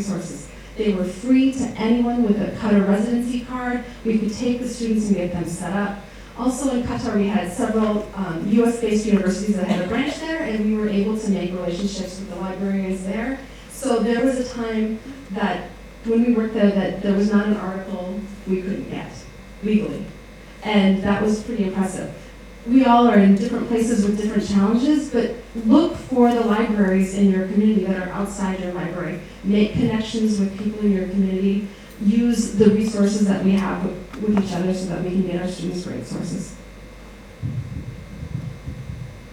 resources. They were free to anyone with a Qatar residency card. We could take the students and get them set up. Also in Qatar, we had several US-based universities that had a branch there, and we were able to make relationships with the librarians there. So there was a time that when we worked there that there was not an article we couldn't get legally. And that was pretty impressive. We all are in different places with different challenges, but look for the libraries in your community that are outside your library. Make connections with people in your community. Use the resources that we have with each other so that we can get our students great sources.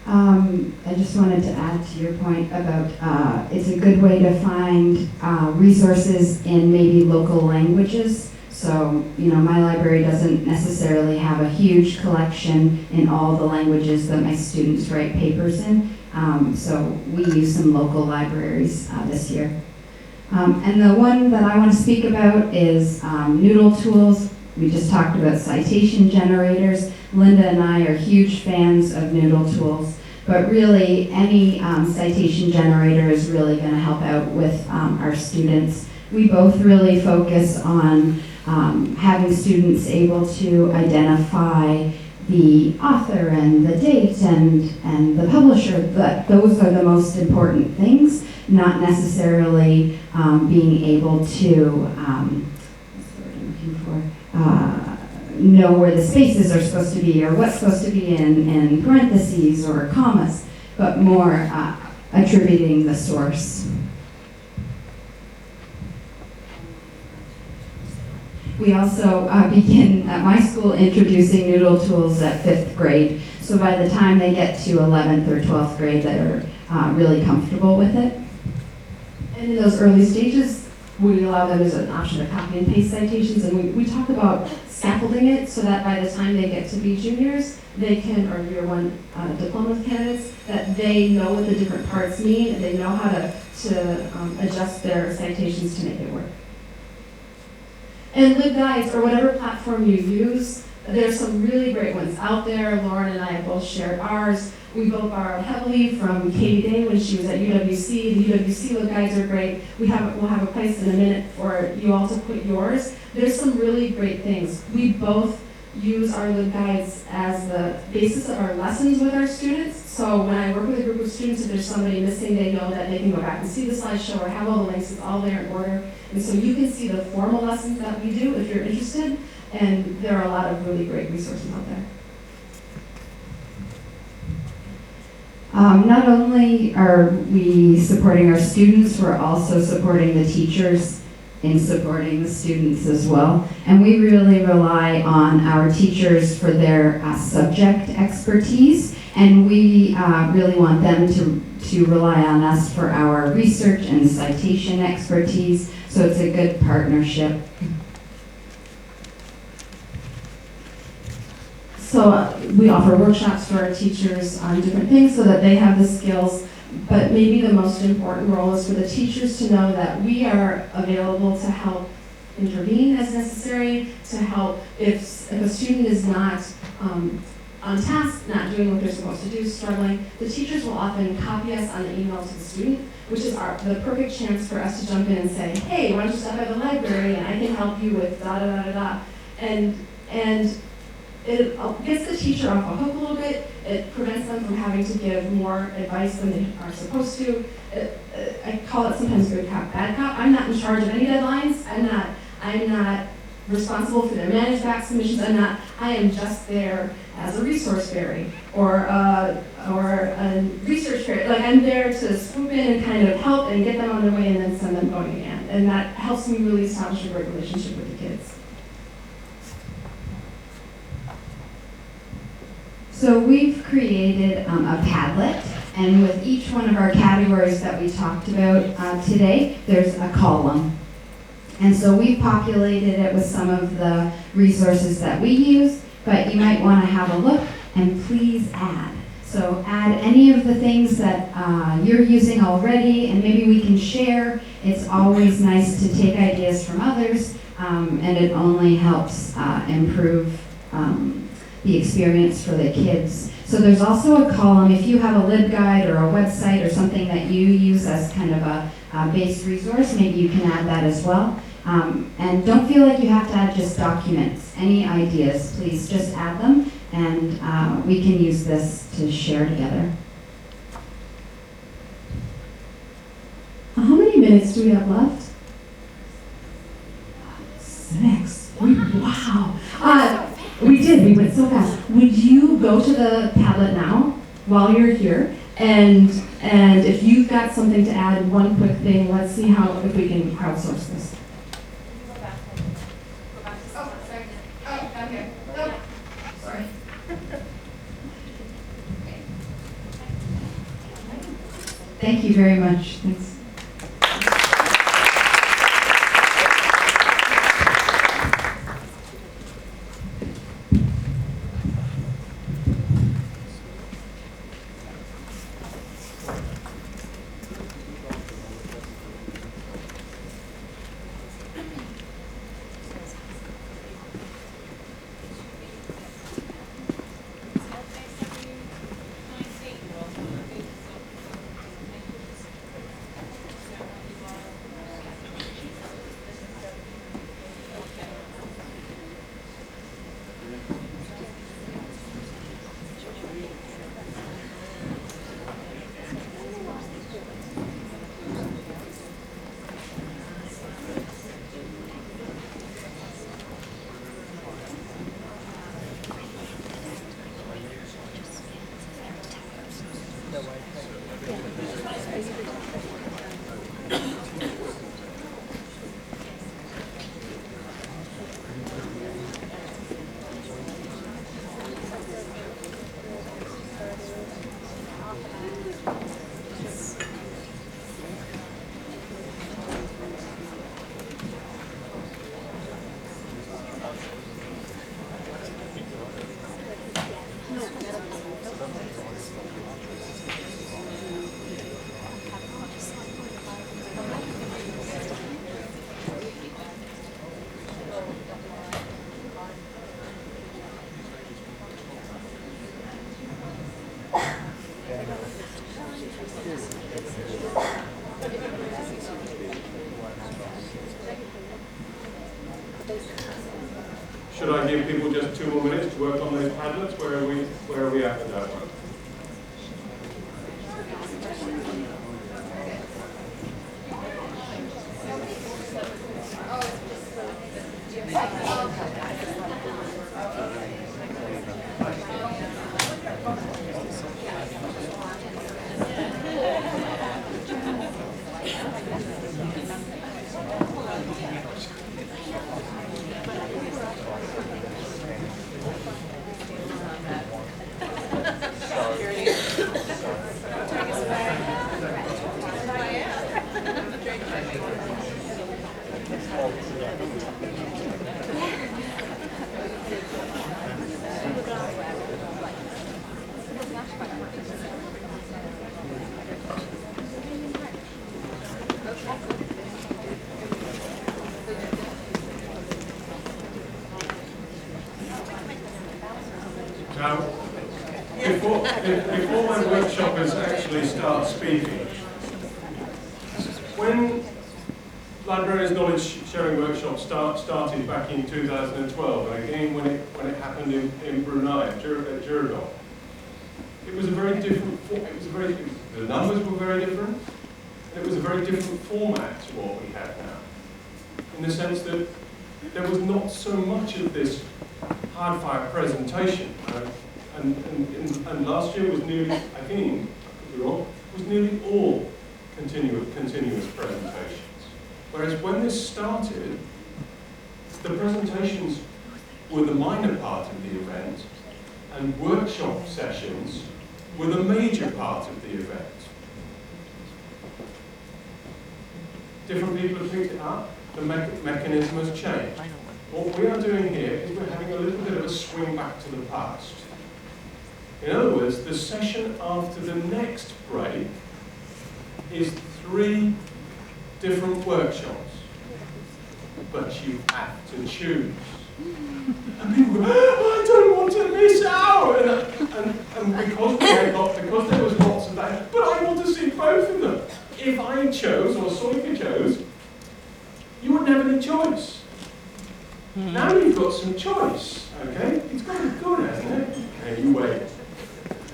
I just wanted to add to your point about it's a good way to find resources in maybe local languages. So, you know, my library doesn't necessarily have a huge collection in all the languages that my students write papers in. So we use some local libraries this year. And the one that I want to speak about is Noodle tools. We just talked about citation generators. Linda and I are huge fans of Noodle tools, but really any citation generator is really going to help out with our students. We both really focus on having students able to identify the author and the date and the publisher. Those are the most important things, not necessarily being able to, what's the word I'm looking for? Know where the spaces are supposed to be or what's supposed to be in parentheses or commas, but more attributing the source. We also begin at my school introducing Noodle tools at 5th grade. So by the time they get to 11th or 12th grade, they're really comfortable with it. And in those early stages, we allow them as an option to copy and paste citations, and we talk about scaffolding it so that by the time they get to be juniors, they can, or year one diploma candidates, that they know what the different parts mean, and they know how to adjust their citations to make it work. And LibGuides, or whatever platform you use, there's some really great ones out there. Lauren and I have both shared ours. We both borrowed heavily from Katie Day when she was at UWC. The UWC LibGuides are great. We'll have a place in a minute for you all to put yours. There's some really great things. We both use our LibGuides as the basis of our lessons with our students. So when I work with a group of students, if there's somebody missing, they know that they can go back and see the slideshow or have all the links. It's all there in order. And so you can see the formal lessons that we do if you're interested. And there are a lot of really great resources out there. Not only are we supporting our students, we're also supporting the teachers in supporting the students as well. And we really rely on our teachers for their subject expertise, and we really want them to rely on us for our research and citation expertise, so it's a good partnership. So we offer workshops for our teachers on different things so that they have the skills, but maybe the most important role is for the teachers to know that we are available to help intervene as necessary, to help if a student is not on task, not doing what they're supposed to do, struggling. The teachers will often copy us on the email to the student, which is the perfect chance for us to jump in and say, hey, why don't you stop by the library and I can help you with da-da-da-da-da. And it gets the teacher off a hook a little bit. It prevents them from having to give more advice than they are supposed to. I call it sometimes good cop, bad cop. I'm not in charge of any deadlines. I'm not responsible for their managed back submissions. I am just there as a resource fairy or a research fairy. Like, I'm there to swoop in and kind of help and get them on their way and then send them going again. And that helps me really establish a great relationship with the kids. So we've created a Padlet, and with each one of our categories that we talked about today, there's a column. And so we've populated it with some of the resources that we use, but you might want to have a look and please add. So add any of the things that you're using already, and maybe we can share. It's always nice to take ideas from others, and it only helps improve the experience for the kids. So there's also a column, if you have a LibGuide or a website or something that you use as kind of based resource, maybe you can add that as well. And don't feel like you have to add just documents. Any ideas, please just add them, and we can use this to share together. How many minutes do we have left? 6. Wow. We did. We went so fast. Would you go to the Padlet now while you're here? And if you've got something to add, one quick thing, let's see if we can crowdsource this. Okay. Nope. Sorry. Thank you very much. Thanks. Should I give people just 2 more minutes to work on those Padlets? Where are we at with that one? Now, before my workshoppers actually start speaking, when Librarians Knowledge Sharing Workshop started back in 2012, and again when it happened in Brunei, at Jurong, it was a very different. The numbers were very different, and it was a very different format to what we have now, in the sense that there was not so much of this hard-fire presentation, and last year was nearly, I think, I could be wrong, was nearly all continuous presentations. Whereas when this started, the presentations were the minor part of the event, and workshop sessions were the major part of the event. Different people have picked it up, the mechanism has changed. What we are doing here is we're having a little bit of a swing back to the past. In other words, the session after the next break is 3 different workshops, but you have to choose. And people go, oh, I don't want to miss out! And because there was lots of that, but I want to see both of them. if I chose, or Soika chose, you wouldn't have any choice. Now you've got some choice, okay? It's got to be good, hasn't it? Okay, you wait.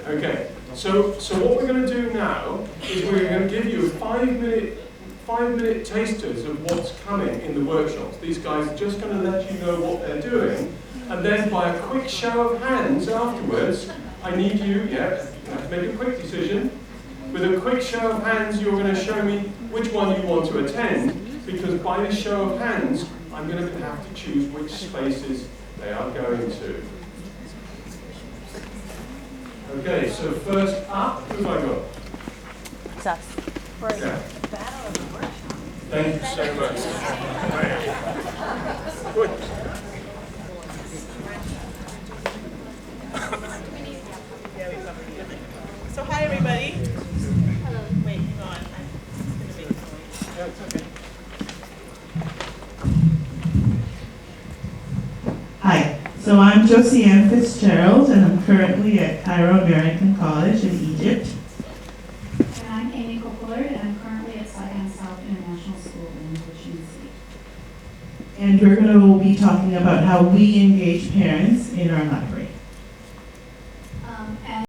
Okay, so what we're going to do now is we're going to give you 5-minute tasters of what's coming in the workshops. These guys are just going to let you know what they're doing, and then by a quick show of hands afterwards, I need you, you have to make a quick decision. With a quick show of hands, you're going to show me which one you want to attend, because by the show of hands, I'm going to have to choose which spaces they are going to. Okay, so first up, who have I got? It's us. Yeah. Thank you so much. Good. So hi everybody. Hello. Wait, hang on. I'm just going to make noise. Yeah, it's okay. Hi, so I'm Josiane Fitzgerald, and I'm currently at Cairo American College in Egypt. And I'm Amy Koppler, and I'm currently at Saigon South International School in Washington State. And we're going to be talking about how we engage parents in our library.